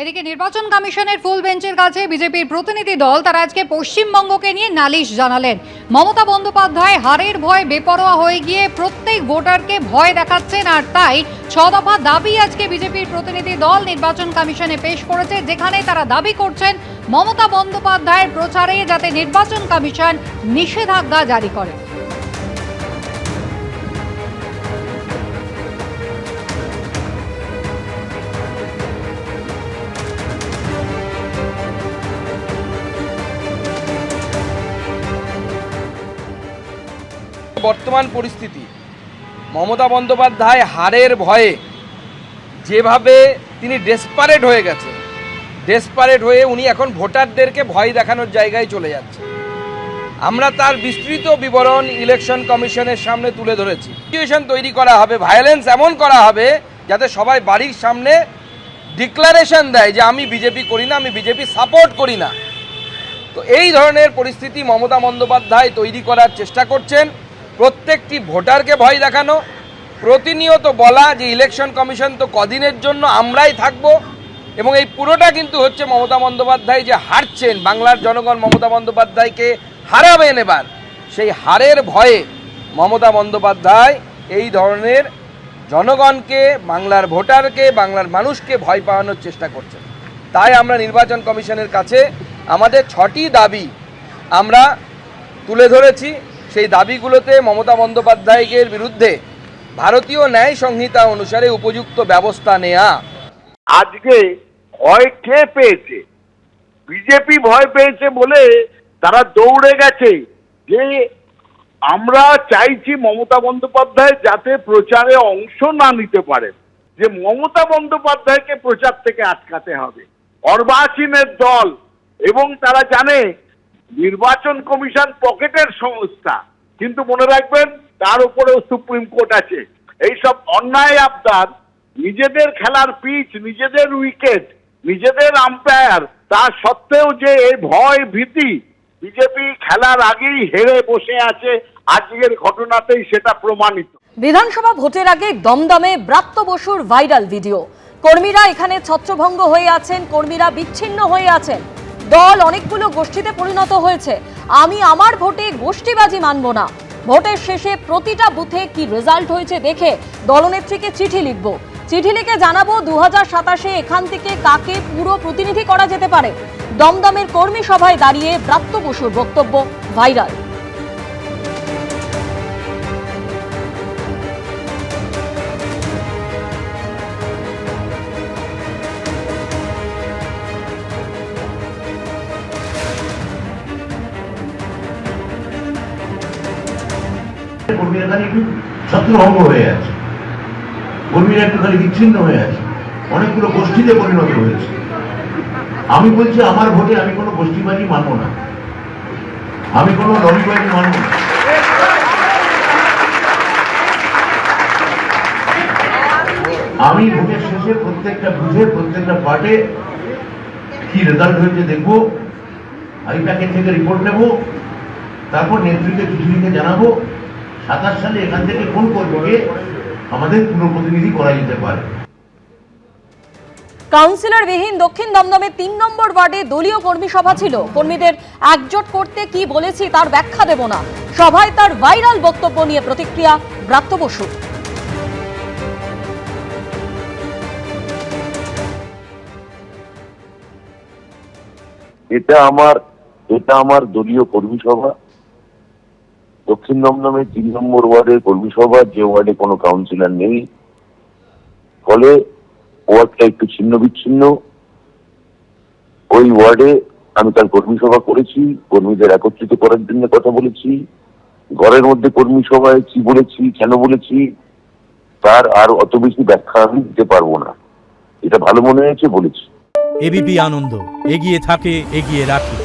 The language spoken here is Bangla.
এদিকে নির্বাচন কমিশনের ফুল বেঞ্চের কাছে বিজেপির প্রতিনিধি দল তারা আজকে পশ্চিমবঙ্গকে নিয়ে নালিশ জানালেন। মমতা বন্দ্যোপাধ্যায় হারের ভয় বেপরোয়া হয়ে গিয়ে প্রত্যেক ভোটারকে ভয় দেখাচ্ছেন, আর তাই 6 দফা দাবি আজকে বিজেপির প্রতিনিধি দল নির্বাচন কমিশনে পেশ করেছে, যেখানে তারা দাবি করছেন মমতা বন্দ্যোপাধ্যায়ের প্রচারে যাতে নির্বাচন কমিশন নিষেধাজ্ঞা জারি করে। বর্তমান পরিস্থিতি, মমতা বন্দ্যোপাধ্যায় হারের ভয়ে যেভাবে তিনি ডেসপারেট হয়ে গেছে, ডেসপারেট হয়ে উনি এখন ভোটারদেরকে ভয় দেখানোর জায়গায় চলে যাচ্ছে। আমরা তার বিস্তৃত বিবরণ ইলেকশন কমিশনের সামনে তুলে ধরেছি। সিচুয়েশন তৈরি করা হবে, ভায়োলেন্স এমন করা হবে যাতে সবাই বাড়ির সামনে ডিক্লারেশন দেয় যে আমি বিজেপি করি না, আমি বিজেপি সাপোর্ট করি না। তো এই ধরনের পরিস্থিতি মমতা বন্দ্যোপাধ্যায় তৈরি করার চেষ্টা করছেন। প্রত্যেকটি ভোটারকে ভয় দেখানো, প্রতিনিয়ত বলা যে ইলেকশন কমিশন তো কদিনের জন্য, আমরাই থাকব। এবং এই পুরোটা কিন্তু হচ্ছে মমতা বন্দ্যোপাধ্যায় যে হারছেন, বাংলার জনগণ মমতা বন্দ্যোপাধ্যায়কে হারাবেন এবার, সেই হারের ভয়ে মমতা বন্দ্যোপাধ্যায় এই ধরনের জনগণকে, বাংলার ভোটারকে, বাংলার মানুষকে ভয় পাওয়ানোর চেষ্টা করছেন। তাই আমরা নির্বাচন কমিশনের কাছে আমাদের 6টি দাবি আমরা তুলে ধরেছি। সেই দাবিগুলোতে মমতা বন্দ্যোপাধ্যায়ের বিরুদ্ধে ভারতীয় ন্যায় সংহিতা অনুসারে উপযুক্ত ব্যবস্থা নেওয়া। আজকে ভয় কে পেয়েছে? বিজেপি ভয় পেয়েছে বলে তারা দৌড়ে গেছে যে আমরা চাইছি মমতা বন্দ্যোপাধ্যায় যাতে প্রচারে অংশ না নিতে পারেন, যে মমতা বন্দ্যোপাধ্যায়কে প্রচার থেকে আটকাতে হবে। অর্বাচীনের দল, এবং তারা জানে নির্বাচন কমিশন পকেটের সংস্থা, কিন্তু মনে রাখবেন তার উপরেও সুপ্রিম কোর্ট আছে। এইসব অন্যায় আবদার, নিজেদের খেলার পিচ, নিজেদের উইকেট, নিজেদের আম্পায়ার, তা সত্ত্বেও যে এই ভয় ভীতি, বিজেপি খেলার আগেই হেরে বসে আছে, আজকের ঘটনাতেই সেটা প্রমাণিত। বিধানসভা ভোটের আগে দমদমে ব্রাত্য বসুর ভাইরাল ভিডিও। কর্মীরা এখানে ছত্রভঙ্গ হয়ে আছেন, কর্মীরা বিচ্ছিন্ন হয়ে আছেন, দল অনেকগুলো গোষ্ঠীতে পরিণত হয়েছে। আমি আমার ভোটে গোষ্ঠীবাজি মানব না, ভোটের শেষে প্রতিটা বুথে কি রেজাল্ট হয়েছে দেখে দলনেত্রীকে চিঠি লিখব, চিঠি লিখে জানাবো 2027-এ এখান থেকে কাকে পুরো প্রতিনিধি করা যেতে পারে। দমদমের কর্মী সভায় দাঁড়িয়ে ব্রাত্য বসুর বক্তব্য ভাইরাল। কর্মীরা খালি একটু ছত্রভঙ্গ হয়ে আছে, কর্মীরা একটু খালি বিচ্ছিন্ন হয়ে আছে, অনেকগুলো গোষ্ঠীতে পরিণত হয়েছে। আমি বলছি আমার ভোটে আমি কোনো গোষ্ঠীবাজি মানব না, আমি কোনো লবিবাজি মানব না। আমি ভোটের শেষে প্রত্যেকটা বুথে, প্রত্যেকটা পার্টে কি রেজাল্ট হয়েছে দেখবো, আমি প্যাকেট থেকে রিপোর্ট নেব, তারপর নেতৃত্বে চিঠি লিখে জানাবো 27 সালে এখান থেকে কোন কর্মীকে আমাদের পুরো প্রতিনিধি করা যেতে পারে। কাউন্সিলর বিহীন দক্ষিণ দমদমে 3 নম্বর ওয়ার্ডে দলীয় কর্মী সভা ছিল। কর্মীদের একজোট করতে কি বলেছি তার ব্যাখ্যা দেব না, সভায় তার ভাইরাল বক্তব্য নিয়ে প্রতিক্রিয়া ব্রাত্য বসু। এটা আমার দলীয় কর্মী সভা, দক্ষিণ দমদমে 3 নম্বর ওয়ার্ডের কর্মী সভা, যে ওয়ার্ডে কোনো কাউন্সিলর নেই, ফলে ওয়ার্ডটা একটু ছিন্ন বিচ্ছিন্ন। ওই ওয়ার্ডে আমি তার কর্মী সভা করেছি, কর্মীদের একত্রিত করার জন্য কথা বলেছি। ঘরের মধ্যে কর্মী সভায় কি বলেছি, কেন বলেছি, তার আর অত বেশি ব্যাখ্যা আমি দিতে পারবো না। এটা ভালো মনে হয়েছে বলেছি। এবিপি আনন্দ, এগিয়ে থাকে, এগিয়ে রাখে।